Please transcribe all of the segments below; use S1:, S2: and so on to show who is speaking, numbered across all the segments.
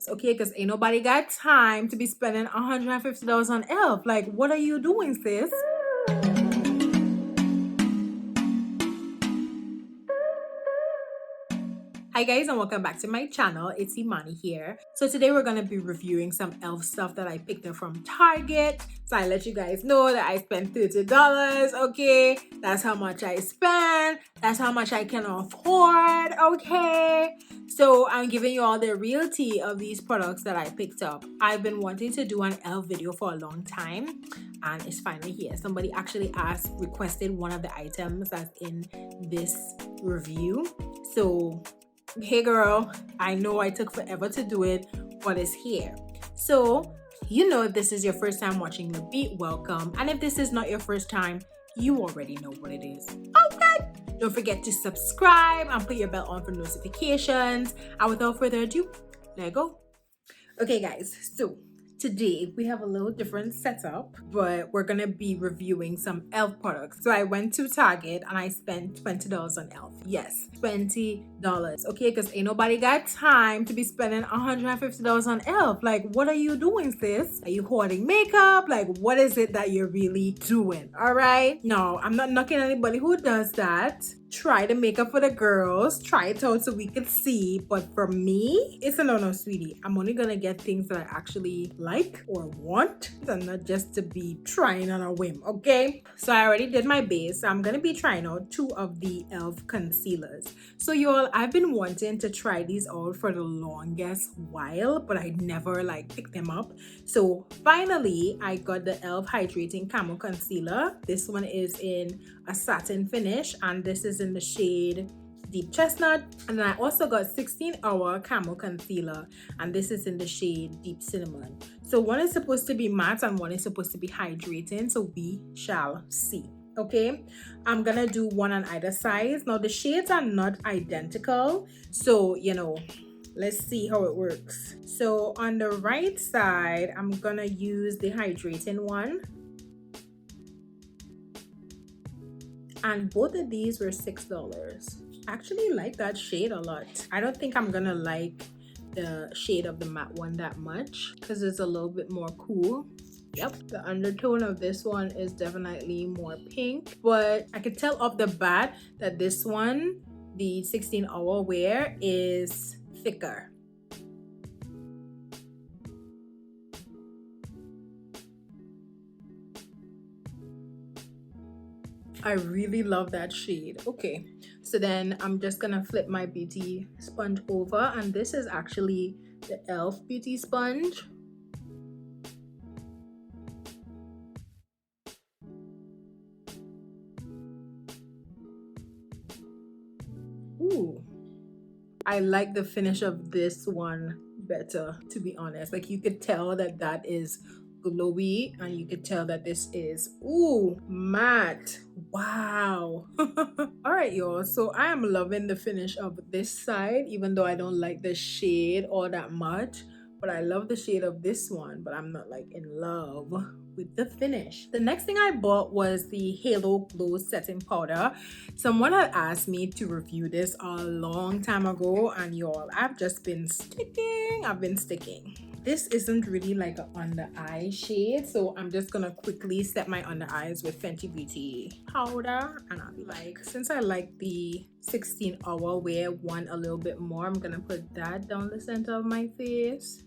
S1: okay? Because ain't nobody got time to be spending $150 on elf. Like, what are you doing, sis? Hi guys, and welcome back to my channel. It's Imani here. So today we're going to be reviewing some elf stuff that I picked up from Target. So I let you guys know that I spent $30, okay? That's how much I spent. That's how much I can afford, okay? So I'm giving you all the reality of these products that I picked up. I've been wanting to do an elf video for a long time, and it's finally here. Somebody actually requested one of the items that's in this review. So hey girl, I know I took forever to do it, but it's here. So, if this is your first time watching the beat, welcome. And if this is not your first time, you already know what it is. Okay. Don't forget to subscribe and put your bell on for notifications. And without further ado, let's go. Okay guys, so today we have a little different setup, but we're gonna be reviewing some elf products. So I went to Target and I spent $20 on elf. Yes, $20, okay? Because ain't nobody got time to be spending $150 on elf. Like, what are you doing, sis? Are you hoarding makeup? Like, what is it that you're really doing? All right, no, I'm not knocking anybody who does that. Try the makeup for the girls, try it out so we could see, but for me, it's a no, sweetie. I'm only gonna get things that I actually like or want, and not just to be trying on a whim, okay? So I already did my base. I'm gonna be trying out 2 of the elf concealers. So y'all, I've been wanting to try these out for the longest while, but I never picked them up. So finally I got the elf Hydrating Camo concealer. This one is in a satin finish, and this is in the shade Deep Chestnut. And then I also got 16-hour Camo concealer, and this is in the shade Deep Cinnamon. So one is supposed to be matte and one is supposed to be hydrating, so we shall see. Okay, I'm gonna do one on either side. Now the shades are not identical, so let's see how it works. So on the right side, I'm gonna use the hydrating one, and both of these were $6. I actually like that shade a lot. I don't think I'm gonna like the shade of the matte one that much because it's a little bit more cool. Yep, the undertone of this one is definitely more pink, but I could tell off the bat that this one, the 16-hour wear, is thicker. I really love that shade. Okay, so then I'm just gonna flip my beauty sponge over, and this is actually the elf beauty sponge. Ooh, I like the finish of this one better, to be honest. Like, you could tell that that is glowy, and you could tell that this is matte. Wow. All right, y'all, so I am loving the finish of this side, even though I don't like the shade all that much, but I love the shade of this one, but I'm not in love with the finish. The next thing I bought was the Halo Glow setting powder. Someone had asked me to review this a long time ago, and y'all, I've been sticking. This isn't really like an under eye shade, so I'm just gonna quickly set my under eyes with Fenty Beauty powder, and I'll be since I like the 16-hour wear one a little bit more, I'm gonna put that down the center of my face.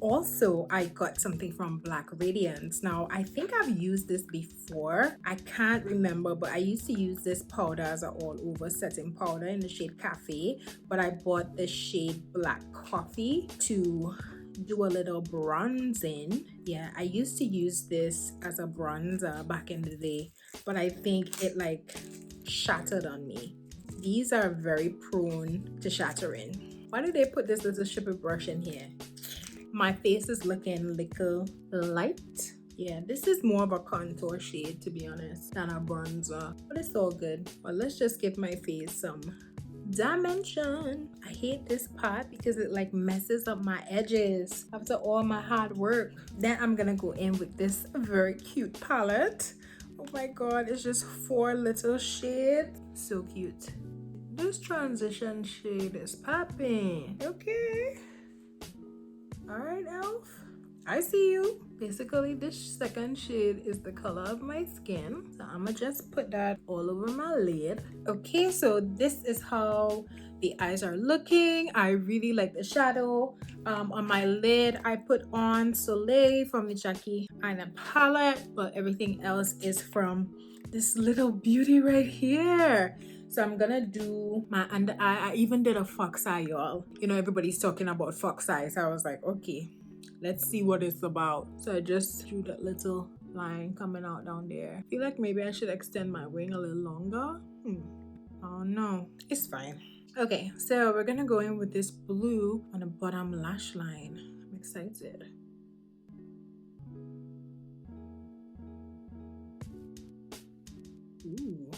S1: Also, I got something from Black Radiance. Now, I think I've used this before. I can't remember, but I used to use this powder as an all-over setting powder in the shade Cafe, but I bought the shade Black Coffee to do a little bronzing. Yeah, I used to use this as a bronzer back in the day, but I think it shattered on me. These are very prone to shattering. Why did they put this little stripper brush in here? My face is looking little light. Yeah, this is more of a contour shade, to be honest, than a bronzer, but it's all good. But let's just give my face some Dimension. I hate this pot because it like messes up my edges after all my hard work. Then I'm gonna go in with this very cute palette. Oh my god, it's just 4 little shades. So cute. This transition shade is popping. Okay. Alright, elf. I see you. Basically, this second shade is the color of my skin. So I'm gonna just put that all over my lid. Okay, so this is how the eyes are looking. I really like the shadow. On my lid, I put on Soleil from the Jackie Aina palette, but everything else is from this little beauty right here. So I'm gonna do my under eye. I even did a fox eye, y'all. You know, everybody's talking about fox eyes. So I was like, okay, let's see what it's about. So I just drew that little line coming out down there. I feel like maybe I should extend my wing a little longer. Oh no, it's fine. Okay, so we're gonna go in with this blue on the bottom lash line. I'm excited. Ooh,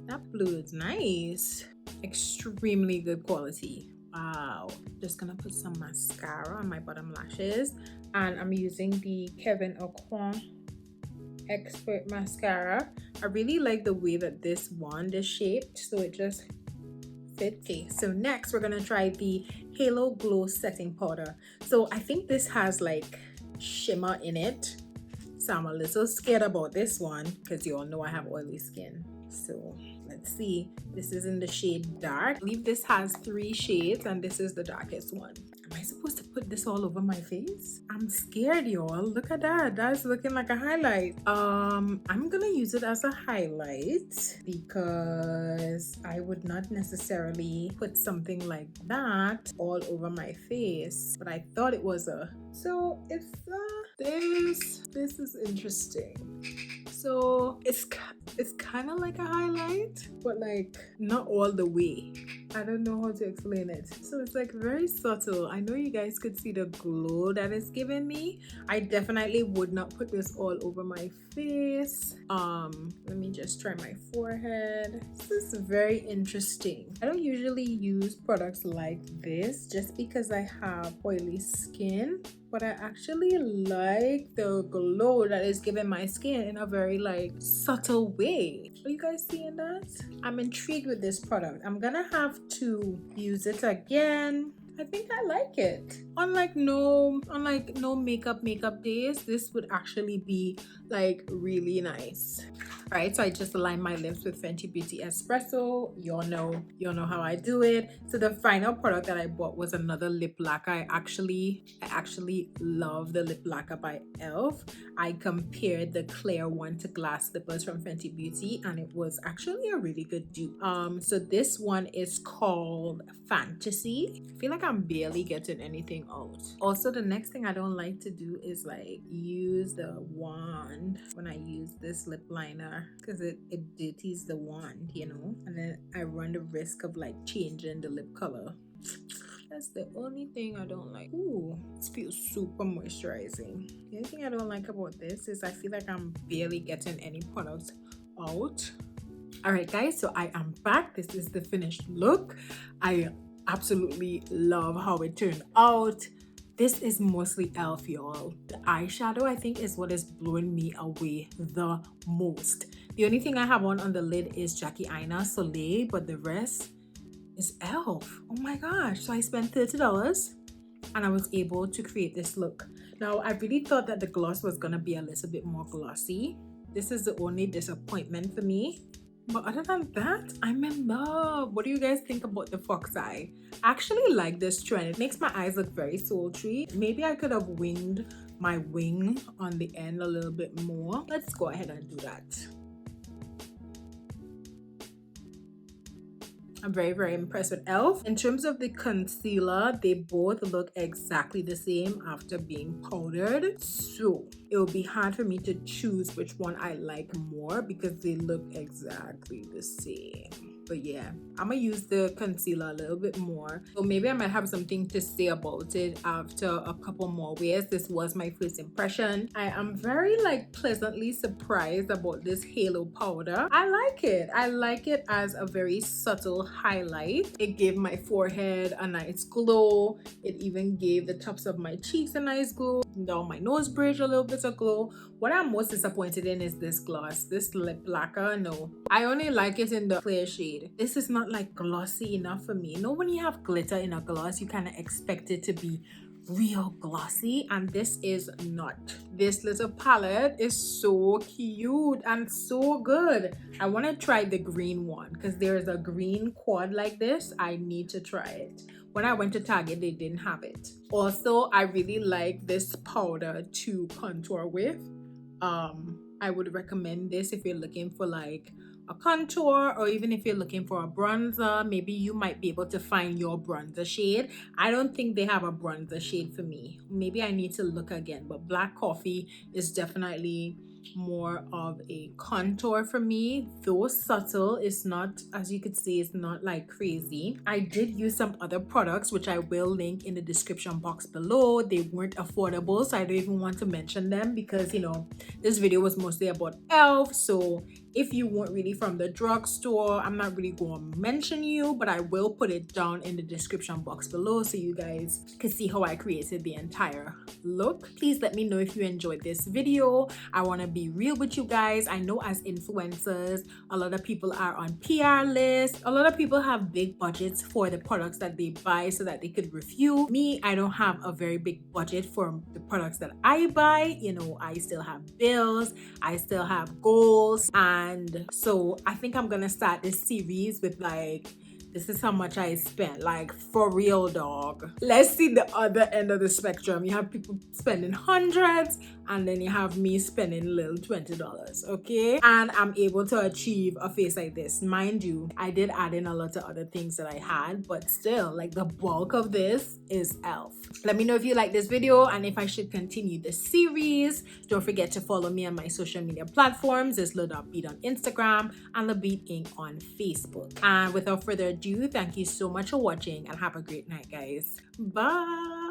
S1: that blue is nice. Extremely good quality. Wow. Just gonna put some mascara on my bottom lashes, and I'm using the Kevyn Aucoin Expert Mascara. I really like the way that this wand is shaped, so it just fit. Okay, so next we're gonna try the Halo Glow Setting Powder. So I think this has like shimmer in it, so I'm a little scared about this one because you all know I have oily skin. So let's see. This is in the shade Dark. I believe this has 3 shades and this is the darkest one. Am I supposed to put this all over my face? I'm scared, y'all. Look at that. That's looking like a highlight. I'm gonna use it as a highlight because I would not necessarily put something like that all over my face, but I thought it was a... So it's this is interesting. So it's kind of like a highlight, but like not all the way. I don't know how to explain it. So it's like very subtle. I know you guys could see the glow that it's giving me. I definitely would not put this all over my face. Let me just try my forehead. This is very interesting. I don't usually use products like this just because I have oily skin, but I actually like the glow that is giving my skin in a very like subtle way. Are you guys seeing that? I'm intrigued with this product. I'm gonna have to use it again. I think I like it. Unlike no makeup days, this would actually be like really nice. All right, so I just aligned my lips with Fenty Beauty Espresso. Y'all know how I do it. So the final product that I bought was another lip lacquer. I actually love the lip lacquer by e.l.f. I compared the clear one to glass slippers from Fenty Beauty, and it was actually a really good dupe. So this one is called Fantasy. I feel like I'm barely getting anything out. Also, the next thing I don't like to do is like use the wand when I use this lip liner because it dirties the wand, you know, and then I run the risk of like changing the lip color. That's the only thing I don't like. Ooh, this feels super moisturizing. The only thing I don't like about this is I feel like I'm barely getting any product out. All right, guys, so I am back. This is the finished look. I absolutely love how it turned out. This is mostly e.l.f., y'all. The eyeshadow, I think, is what is blowing me away the most. The only thing I have on the lid is Jackie Aina Soleil, but the rest is e.l.f. Oh my gosh. So I spent $30 and I was able to create this look. Now, I really thought that the gloss was gonna be a little bit more glossy. This is the only disappointment for me. But other than that, I'm in love. What do you guys think about the fox eye? I actually like this trend. It makes my eyes look very sultry. Maybe I could have winged my wing on the end a little bit more. Let's go ahead and do that. I'm very, very impressed with e.l.f. In terms of the concealer, they both look exactly the same after being powdered. So it will be hard for me to choose which one I like more because they look exactly the same. But yeah, I'm gonna use the concealer a little bit more. So maybe I might have something to say about it after a couple more wears. This was my first impression. I am very like pleasantly surprised about this halo powder. I like it. I like it as a very subtle highlight. It gave my forehead a nice glow. It even gave the tops of my cheeks a nice glow. Down my nose bridge a little bit of glow. What I'm most disappointed in is this gloss. This lip lacquer, no. I only like it in the clear shade. This is not like glossy enough for me. You know, when you have glitter in a gloss, you kind of expect it to be real glossy, and this is not. This little palette is so cute and so good. I want to try the green one because there is a green quad like this. I need to try it. When I went to Target, they didn't have it. Also, I really like this powder to contour with. I would recommend this if you're looking for like a contour, or even if you're looking for a bronzer. Maybe you might be able to find your bronzer shade. I don't think they have a bronzer shade for me. Maybe I need to look again, but Black Coffee is definitely more of a contour for me, though subtle. It's not, as you could see, it's not like crazy. I did use some other products which I will link in the description box below. They weren't affordable, so I don't even want to mention them because, you know, this video was mostly about e.l.f. So if you weren't really from the drugstore, I'm not really going to mention you, but I will put it down in the description box below so you guys can see how I created the entire look. Please let me know if you enjoyed this video. I want to be real with you guys. I know as influencers, a lot of people are on PR lists. A lot of people have big budgets for the products that they buy so that they could review. Me, I don't have a very big budget for the products that I buy. You know, I still have bills, I still have goals, and so I think I'm gonna start this series with like, this is how much I spent, like for real, dog. Let's see the other end of the spectrum. You have people spending hundreds, and then you have me spending little $20, okay? And I'm able to achieve a face like this. Mind you, I did add in a lot of other things that I had, but still, like the bulk of this is e.l.f. Let me know if you like this video and if I should continue this series. Don't forget to follow me on my social media platforms. There's Beat on Instagram and the Beat Inc. on Facebook. And without further ado, thank you so much for watching and have a great night, guys. Bye.